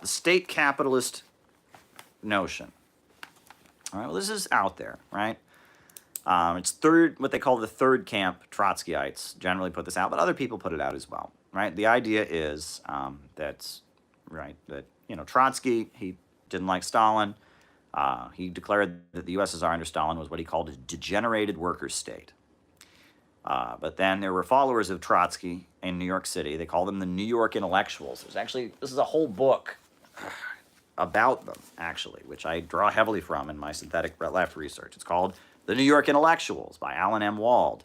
the state capitalist notion. All right, well, this is out there, right? It's what they call the third camp Trotskyites generally put this out, but other people put it out as well, right? The idea is that Trotsky, he didn't like Stalin. He declared that the USSR under Stalin was what he called a degenerated workers' state. But then there were followers of Trotsky in New York City. They call them the New York intellectuals. This is a whole book about them, actually, which I draw heavily from in my synthetic left research. It's called The New York Intellectuals by Alan M. Wald.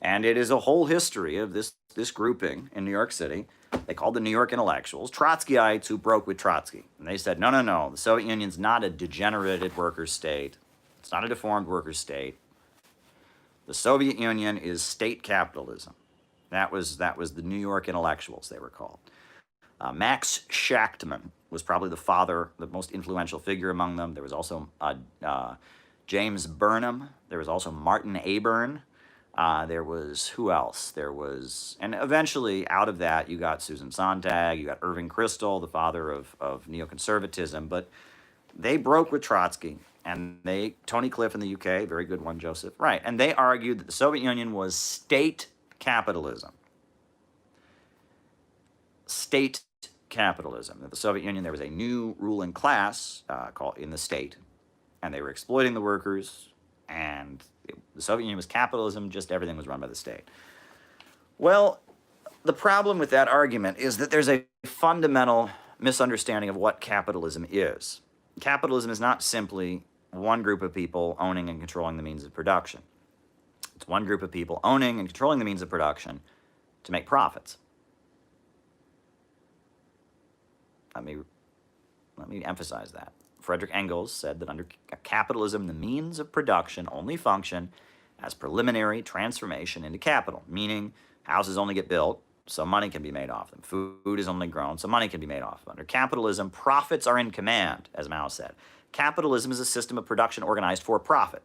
And it is a whole history of this grouping in New York City. They called the New York intellectuals Trotskyites who broke with Trotsky. And they said, no, the Soviet Union's not a degenerated workers' state. It's not a deformed workers' state. The Soviet Union is state capitalism. That was the New York intellectuals, they were called. Max Shachtman was probably the most influential figure among them. There was also James Burnham. There was also Martin Aburn. There was, who else? And eventually out of that you got Susan Sontag, you got Irving Kristol, the father of neoconservatism, but they broke with Trotsky, and Tony Cliff in the UK, very good one, Joseph, right, and they argued that the Soviet Union was state capitalism. State capitalism. In the Soviet Union, there was a new ruling class called in the state, and they were exploiting the workers, and the Soviet Union was capitalism, just everything was run by the state. Well, the problem with that argument is that there's a fundamental misunderstanding of what capitalism is. Capitalism is not simply one group of people owning and controlling the means of production. It's one group of people owning and controlling the means of production to make profits. Let me emphasize that. Frederick Engels said that under capitalism, the means of production only function as preliminary transformation into capital, meaning houses only get built, so money can be made off them. Food is only grown, so money can be made off them. Under capitalism, profits are in command, as Mao said. Capitalism is a system of production organized for profit.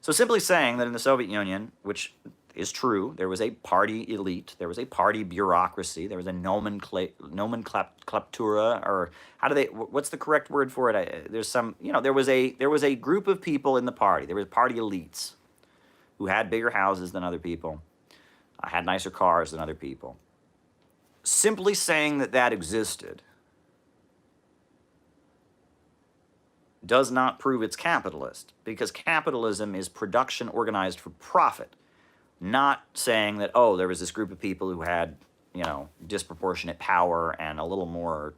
So simply saying that in the Soviet Union, which is true, there was a party elite, there was a party bureaucracy, there was a nomenclatura, or what's the correct word for it? There was a group of people in the party. There were party elites who had bigger houses than other people, had nicer cars than other people. Simply saying that existed does not prove it's capitalist, because capitalism is production organized for profit. Not saying that, there was this group of people who had, disproportionate power and a little more,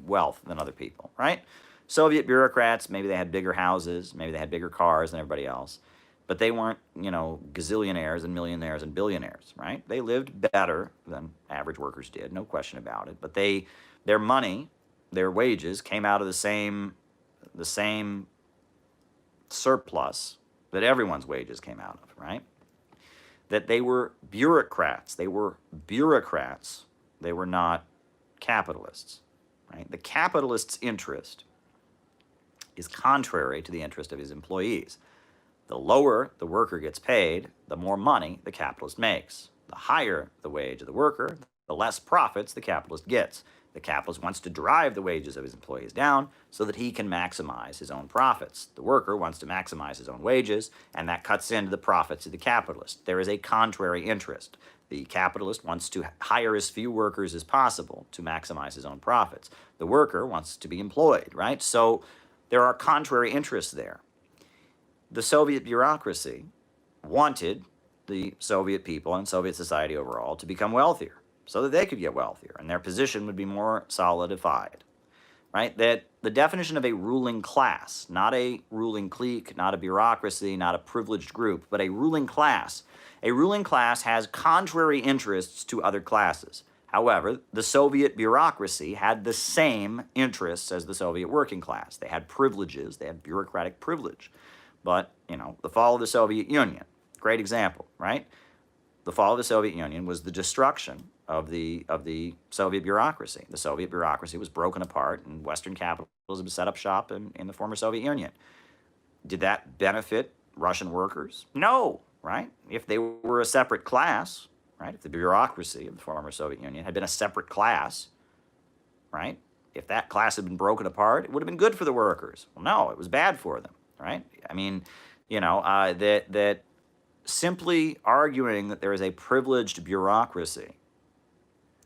wealth than other people, right? Soviet bureaucrats, maybe they had bigger houses, maybe they had bigger cars than everybody else, but they weren't, gazillionaires and millionaires and billionaires, right? They lived better than average workers did, no question about it, but their money, their wages came out of the same surplus that everyone's wages came out of, right? That they were bureaucrats. They were not capitalists, right? The capitalist's interest is contrary to the interest of his employees. The lower the worker gets paid, the more money the capitalist makes. The higher the wage of the worker, the less profits the capitalist gets. The capitalist wants to drive the wages of his employees down so that he can maximize his own profits. The worker wants to maximize his own wages, and that cuts into the profits of the capitalist. There is a contrary interest. The capitalist wants to hire as few workers as possible to maximize his own profits. The worker wants to be employed, right? So there are contrary interests there. The Soviet bureaucracy wanted the Soviet people and Soviet society overall to become wealthier, so that they could get wealthier and their position would be more solidified, right? That the definition of a ruling class, not a ruling clique, not a bureaucracy, not a privileged group, but a ruling class. A ruling class has contrary interests to other classes. However, the Soviet bureaucracy had the same interests as the Soviet working class. They had privileges, they had bureaucratic privilege. But, the fall of the Soviet Union, great example, right? The fall of the Soviet Union was the destruction of the Soviet bureaucracy. The Soviet bureaucracy was broken apart, and Western capitalism set up shop in the former Soviet Union. Did that benefit Russian workers? No, right? If they were a separate class, right? If the bureaucracy of the former Soviet Union had been a separate class, right? If that class had been broken apart, it would have been good for the workers. Well, no, it was bad for them, right? I mean, that simply arguing that there is a privileged bureaucracy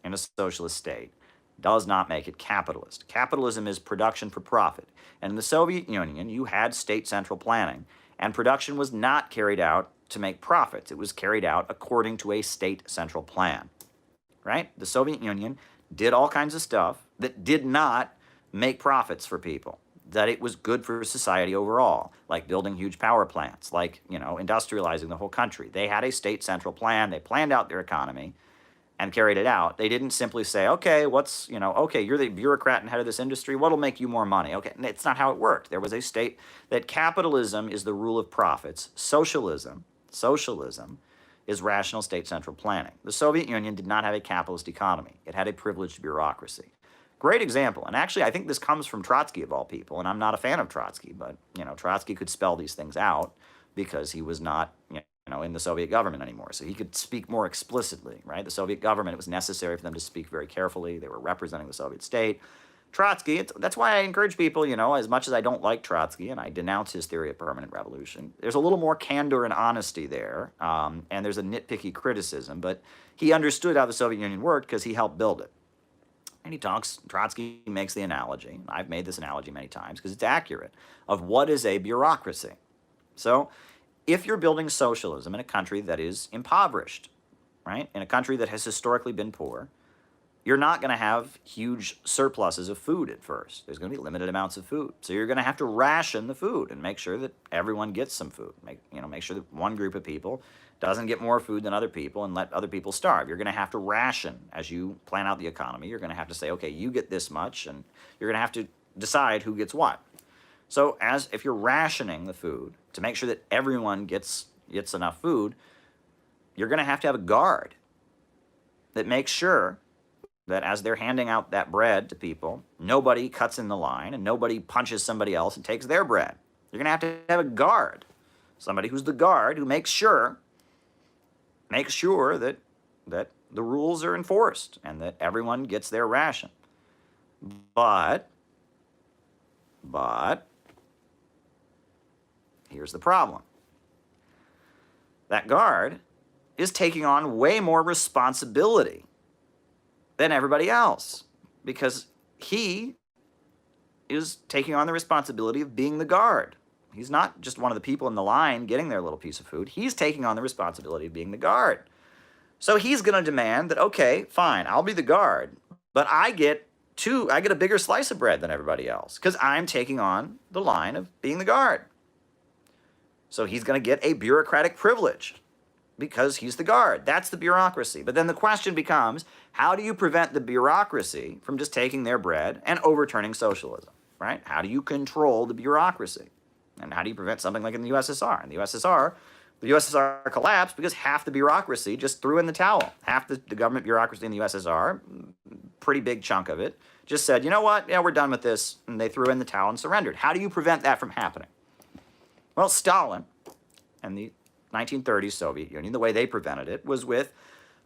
in a socialist state does not make it capitalist. Capitalism is production for profit. And in the Soviet Union, you had state central planning, and production was not carried out to make profits. It was carried out according to a state central plan, right? The Soviet Union did all kinds of stuff that did not make profits for people, that it was good for society overall, like building huge power plants, like, industrializing the whole country. They had a state central plan. They planned out their economy and carried it out. They didn't simply say, okay, okay, you're the bureaucrat and head of this industry, what'll make you more money? Okay, it's not how it worked. There was a state that capitalism is the rule of profits. Socialism is rational state central planning. The Soviet Union did not have a capitalist economy. It had a privileged bureaucracy. Great example. And actually, I think this comes from Trotsky of all people. And I'm not a fan of Trotsky, but, Trotsky could spell these things out because he was not, in the Soviet government anymore. So he could speak more explicitly, right? The Soviet government, it was necessary for them to speak very carefully. They were representing the Soviet state. Trotsky, that's why I encourage people, as much as I don't like Trotsky and I denounce his theory of permanent revolution, there's a little more candor and honesty there, and there's a nitpicky criticism, but he understood how the Soviet Union worked because he helped build it. And Trotsky makes the analogy, I've made this analogy many times because it's accurate, of what is a bureaucracy. So if you're building socialism in a country that is impoverished, right, in a country that has historically been poor, you're not going to have huge surpluses of food at first. There's going to be limited amounts of food. So you're going to have to ration the food and make sure that everyone gets some food. Make sure that one group of people doesn't get more food than other people and let other people starve. You're going to have to ration as you plan out the economy. You're going to have to say, okay, you get this much, and you're going to have to decide who gets what. So if you're rationing the food to make sure that everyone gets enough food, you're going to have a guard that makes sure that as they're handing out that bread to people, nobody cuts in the line and nobody punches somebody else and takes their bread. You're going to have a guard, somebody who's the guard who makes sure that the rules are enforced and that everyone gets their ration. But here's the problem. That guard is taking on way more responsibility than everybody else because he is taking on the responsibility of being the guard. He's not just one of the people in the line getting their little piece of food. He's taking on the responsibility of being the guard. So he's going to demand that, okay, fine, I'll be the guard, but I get a bigger slice of bread than everybody else because I'm taking on the line of being the guard. So he's going to get a bureaucratic privilege because he's the guard. That's the bureaucracy. But then the question becomes, how do you prevent the bureaucracy from just taking their bread and overturning socialism, right? How do you control the bureaucracy? And how do you prevent something like in the USSR? In the USSR collapsed because half the bureaucracy just threw in the towel. Half the government bureaucracy in the USSR, pretty big chunk of it, just said, you know what, yeah, we're done with this. And they threw in the towel and surrendered. How do you prevent that from happening? Well, Stalin and the 1930s Soviet Union, the way they prevented it was with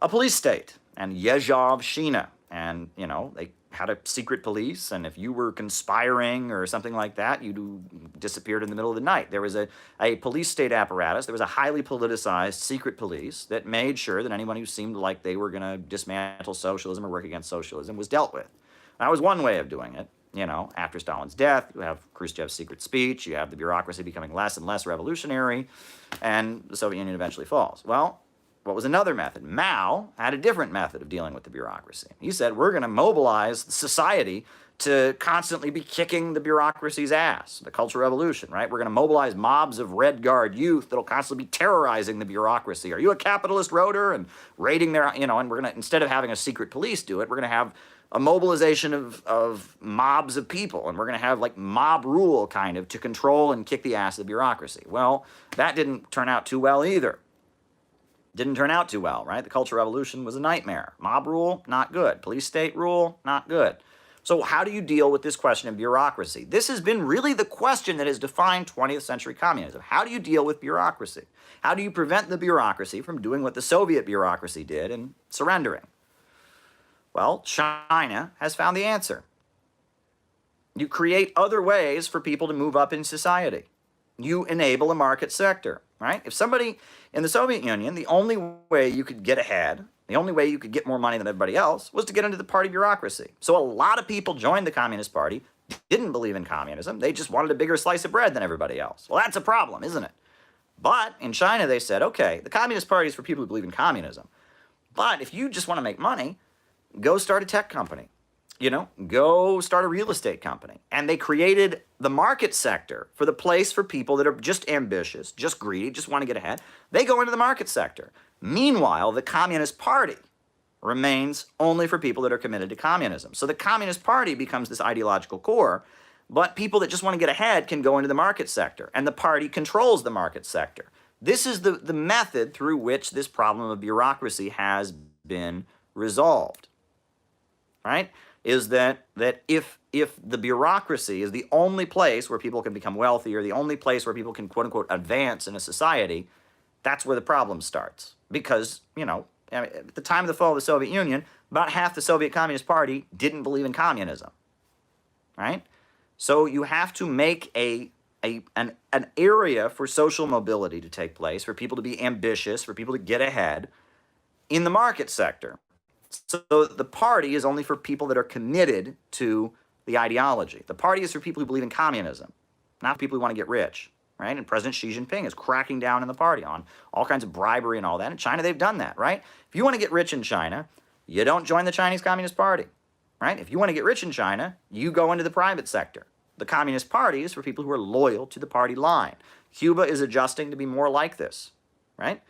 a police state and Yezhovshchina. And, they had a secret police, and if you were conspiring or something like that, you disappeared in the middle of the night. There was a police state apparatus. There was a highly politicized secret police that made sure that anyone who seemed like they were going to dismantle socialism or work against socialism was dealt with. That was one way of doing it. After Stalin's death, you have Khrushchev's secret speech, you have the bureaucracy becoming less and less revolutionary, and the Soviet Union eventually falls. Well, what was another method? Mao had a different method of dealing with the bureaucracy. He said, we're going to mobilize society to constantly be kicking the bureaucracy's ass, the Cultural Revolution, right? We're going to mobilize mobs of Red Guard youth that'll constantly be terrorizing the bureaucracy. Are you a capitalist roader? And raiding their, and we're going to, instead of having a secret police do it, we're going to have a mobilization of mobs of people, and we're going to have like mob rule kind of to control and kick the ass of the bureaucracy. Well, that didn't turn out too well either. Didn't turn out too well, right? The Cultural Revolution was a nightmare. Mob rule, not good. Police state rule, not good. So how do you deal with this question of bureaucracy? This has been really the question that has defined 20th century communism. How do you deal with bureaucracy? How do you prevent the bureaucracy from doing what the Soviet bureaucracy did and surrendering? Well, China has found the answer. You create other ways for people to move up in society. You enable a market sector, right? If somebody in the Soviet Union, the only way you could get ahead, the only way you could get more money than everybody else was to get into the party bureaucracy. So a lot of people joined the Communist Party, didn't believe in communism. They just wanted a bigger slice of bread than everybody else. Well, that's a problem, isn't it? But in China, they said, okay, the Communist Party is for people who believe in communism. But if you just want to make money, go start a tech company. Go start a real estate company. And they created the market sector for the place for people that are just ambitious, just greedy, just want to get ahead. They go into the market sector. Meanwhile, the Communist Party remains only for people that are committed to communism. So the Communist Party becomes this ideological core, but people that just want to get ahead can go into the market sector, and the party controls the market sector. This is the method through which this problem of bureaucracy has been resolved, right? Is that if the bureaucracy is the only place where people can become wealthy, or the only place where people can, quote unquote, advance in a society, that's where the problem starts. Because, at the time of the fall of the Soviet Union, about half the Soviet Communist Party didn't believe in communism, right? So you have to make an area for social mobility to take place, for people to be ambitious, for people to get ahead in the market sector. So the party is only for people that are committed to the ideology. The party is for people who believe in communism, not for people who want to get rich, right? And President Xi Jinping is cracking down in the party on all kinds of bribery and all that. In China, they've done that, right? If you want to get rich in China, you don't join the Chinese Communist Party, right? If you want to get rich in China, you go into the private sector. The Communist Party is for people who are loyal to the party line. Cuba is adjusting to be more like this, right?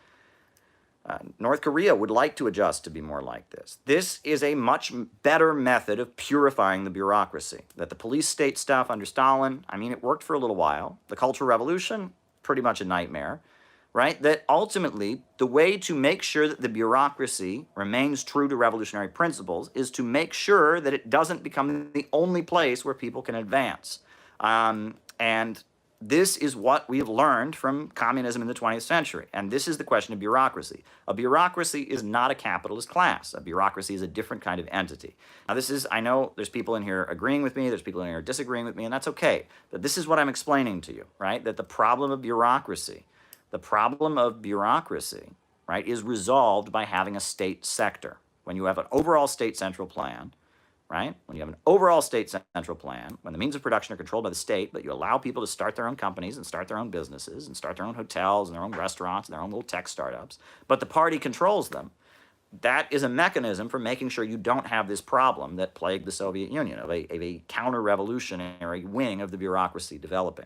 North Korea would like to adjust to be more like this. This is a much better method of purifying the bureaucracy. That the police state stuff under Stalin, it worked for a little while. The Cultural Revolution, pretty much a nightmare, right? That ultimately, the way to make sure that the bureaucracy remains true to revolutionary principles is to make sure that it doesn't become the only place where people can advance. And this is what we've learned from communism in the 20th century. And this is the question of bureaucracy. A bureaucracy is not a capitalist class. A bureaucracy is a different kind of entity. Now I know there's people in here agreeing with me, there's people in here disagreeing with me, and that's okay. But this is what I'm explaining to you, right? That the problem of bureaucracy, right, is resolved by having a state sector. When you have an overall state central plan, right? When you have an overall state central plan, when the means of production are controlled by the state, but you allow people to start their own companies and start their own businesses and start their own hotels and their own restaurants and their own little tech startups, but the party controls them, that is a mechanism for making sure you don't have this problem that plagued the Soviet Union of a counter-revolutionary wing of the bureaucracy developing.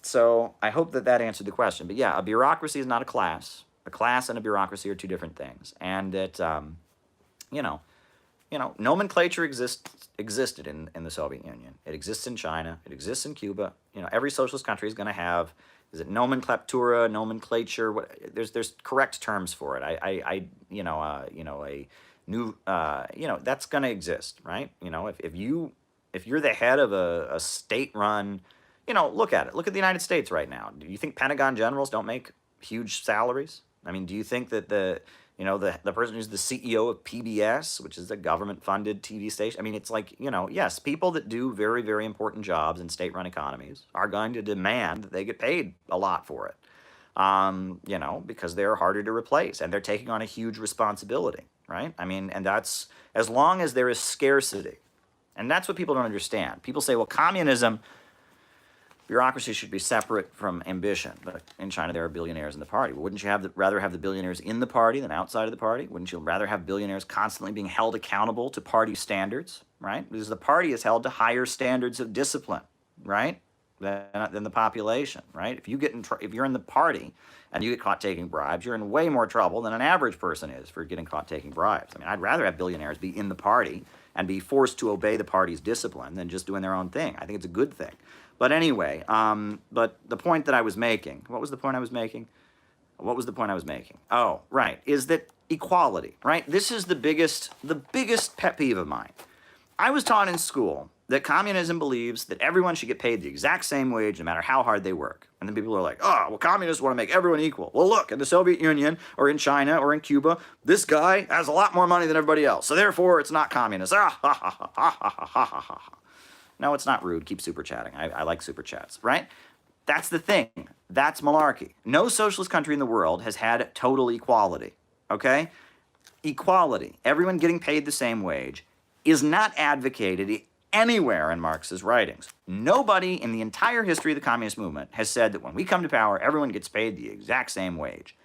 So I hope that answered the question. But yeah, a bureaucracy is not a class. A class and a bureaucracy are two different things. And that, nomenclature existed in the Soviet Union. It exists in China. It exists in Cuba. Every socialist country is going to have, is it nomenclatura, nomenclature? There's correct terms for it. A new, that's going to exist, right? If you're the head of a state-run, look at it. Look at the United States right now. Do you think Pentagon generals don't make huge salaries? Do you think that the person who's the CEO of PBS, which is a government-funded TV station, it's like, yes, people that do very, very important jobs in state-run economies are going to demand that they get paid a lot for it, because they're harder to replace, and they're taking on a huge responsibility, right? And that's, as long as there is scarcity, and that's what people don't understand. People say, well, bureaucracy should be separate from ambition. But in China, there are billionaires in the party. Well, wouldn't you rather have the billionaires in the party than outside of the party? Wouldn't you rather have billionaires constantly being held accountable to party standards, right? Because the party is held to higher standards of discipline, right, than the population, right? If you're in the party and you get caught taking bribes, you're in way more trouble than an average person is for getting caught taking bribes. I'd rather have billionaires be in the party and be forced to obey the party's discipline than just doing their own thing. I think it's a good thing. But anyway, but the point that I was making, what was the point I was making? Oh, right, is that equality, right? This is the biggest pet peeve of mine. I was taught in school that communism believes that everyone should get paid the exact same wage no matter how hard they work. And then people are like, oh, well, communists want to make everyone equal. Well, look, in the Soviet Union or in China or in Cuba, this guy has a lot more money than everybody else. So therefore, it's not communist. Ah, ha, ha, ha, ha, ha, ha, ha, ha. No, it's not rude. Keep super chatting. I like super chats, right? That's the thing. That's malarkey. No socialist country in the world has had total equality, okay? Equality, everyone getting paid the same wage, is not advocated anywhere in Marx's writings. Nobody in the entire history of the communist movement has said that when we come to power, everyone gets paid the exact same wage.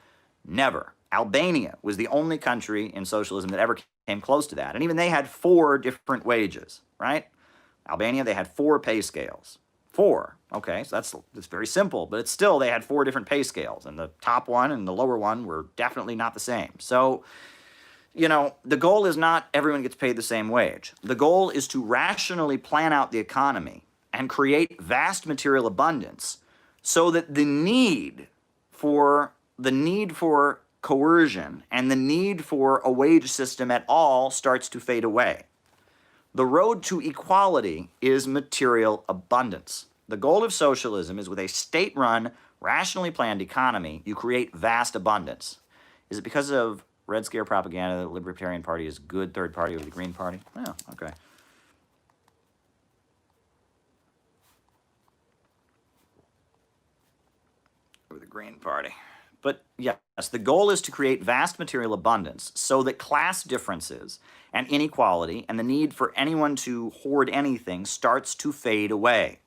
Never. Albania was the only country in socialism that ever came close to that. And even they had 4 different wages, right? Albania, they had 4 pay scales. 4. Okay, so that's very simple, but it's still, they had 4 different pay scales. And the top one and the lower one were definitely not the same. So, you know, the goal is not everyone gets paid the same wage. The goal is to rationally plan out the economy and create vast material abundance so that the need for coercion and the need for a wage system at all starts to fade away. The road to equality is material abundance. The goal of socialism is with a state-run, rationally planned economy, you create vast abundance. Is it because of Red Scare propaganda, the Libertarian Party is good third party over the Green Party? Oh, okay. Over the Green Party. But yes, the goal is to create vast material abundance so that class differences and inequality and the need for anyone to hoard anything starts to fade away.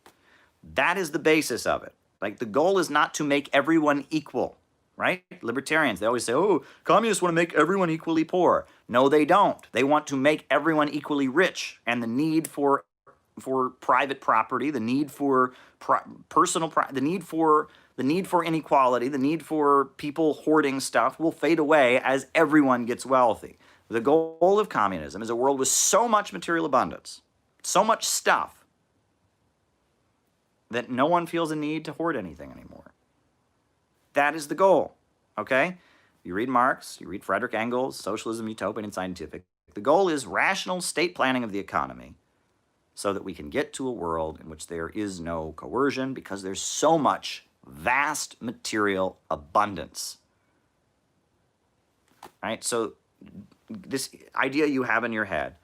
That is the basis of it. Like, the goal is not to make everyone equal. Right? Libertarians, they always say, oh, communists want to make everyone equally poor. No, they don't. They want to make everyone equally rich. And the need for private property, the need for the need for inequality, the need for people hoarding stuff will fade away as everyone gets wealthy. The goal of communism is a world with so much material abundance, so much stuff, that no one feels a need to hoard anything anymore. That is the goal, okay? You read Marx, you read Frederick Engels, Socialism, Utopian, and Scientific. The goal is rational state planning of the economy so that we can get to a world in which there is no coercion because there's so much vast material abundance, right? So this idea you have in your head,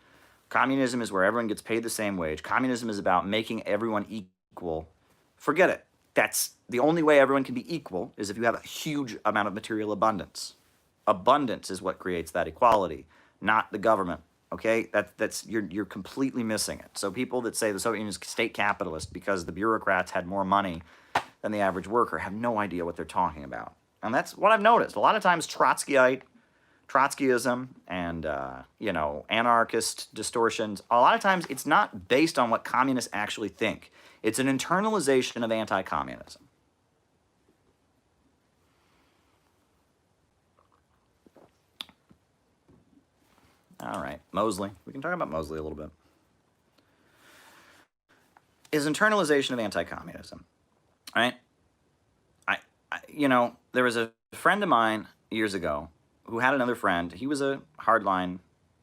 communism is where everyone gets paid the same wage. Communism is about making everyone equal. Forget it. That's the only way everyone can be equal is if you have a huge amount of material abundance. Abundance is what creates that equality, not the government. Okay, you're completely missing it. So people that say the Soviet Union is state capitalist because the bureaucrats had more money than the average worker have no idea what they're talking about. And that's what I've noticed. A lot of times Trotskyism and anarchist distortions. A lot of times it's not based on what communists actually think. It's an internalization of anti-communism. All right, Mosley. We can talk about Mosley a little bit. Is internalization of anti-communism, right? There was a friend of mine years ago who had another friend. He was a hardline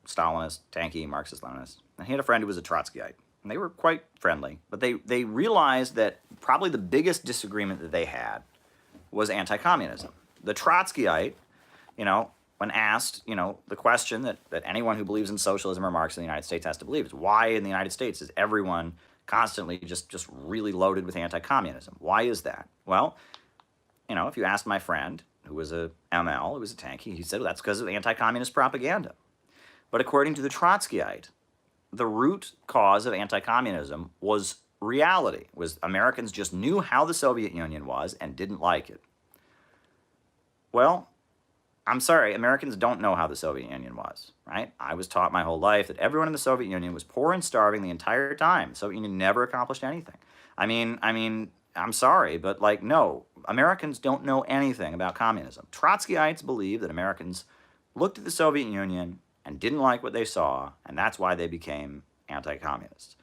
Stalinist, tanky, Marxist-Leninist. And he had a friend who was a Trotskyite. And they were quite friendly. But they realized that probably the biggest disagreement that they had was anti-communism. The Trotskyite, when asked, the question that anyone who believes in socialism or Marx in the United States has to believe is, why in the United States is everyone constantly just really loaded with anti-communism? Why is that? Well, if you asked my friend, who was a ML, who was a tanky, he said, well, that's because of anti-communist propaganda. But according to the Trotskyite, the root cause of anti-communism was reality, was Americans just knew how the Soviet Union was and didn't like it. Well, I'm sorry, Americans don't know how the Soviet Union was, right? I was taught my whole life that everyone in the Soviet Union was poor and starving the entire time. The Soviet Union never accomplished anything. I mean, I'm sorry, but no, Americans don't know anything about communism. Trotskyites believe that Americans looked at the Soviet Union and didn't like what they saw, and that's why they became anti-communists.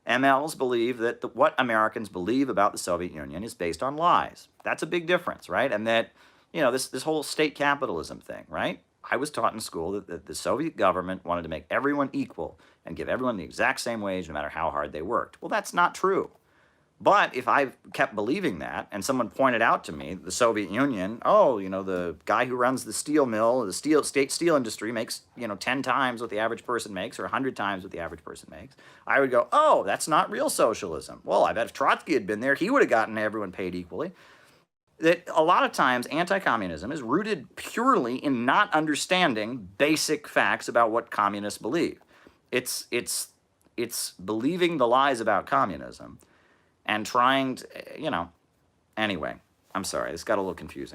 MLs believe that what Americans believe about the Soviet Union is based on lies. That's a big difference, right? And that, this whole state capitalism thing, right? I was taught in school that the Soviet government wanted to make everyone equal and give everyone the exact same wage no matter how hard they worked. Well, that's not true. But if I kept believing that, and someone pointed out to me, the Soviet Union, oh, the guy who runs the steel mill, the state steel industry makes, 10 times what the average person makes or 100 times what the average person makes, I would go, oh, that's not real socialism. Well, I bet if Trotsky had been there, he would have gotten everyone paid equally. That a lot of times anti-communism is rooted purely in not understanding basic facts about what communists believe. It's believing the lies about communism and trying to, anyway, I'm sorry, this got a little confusing.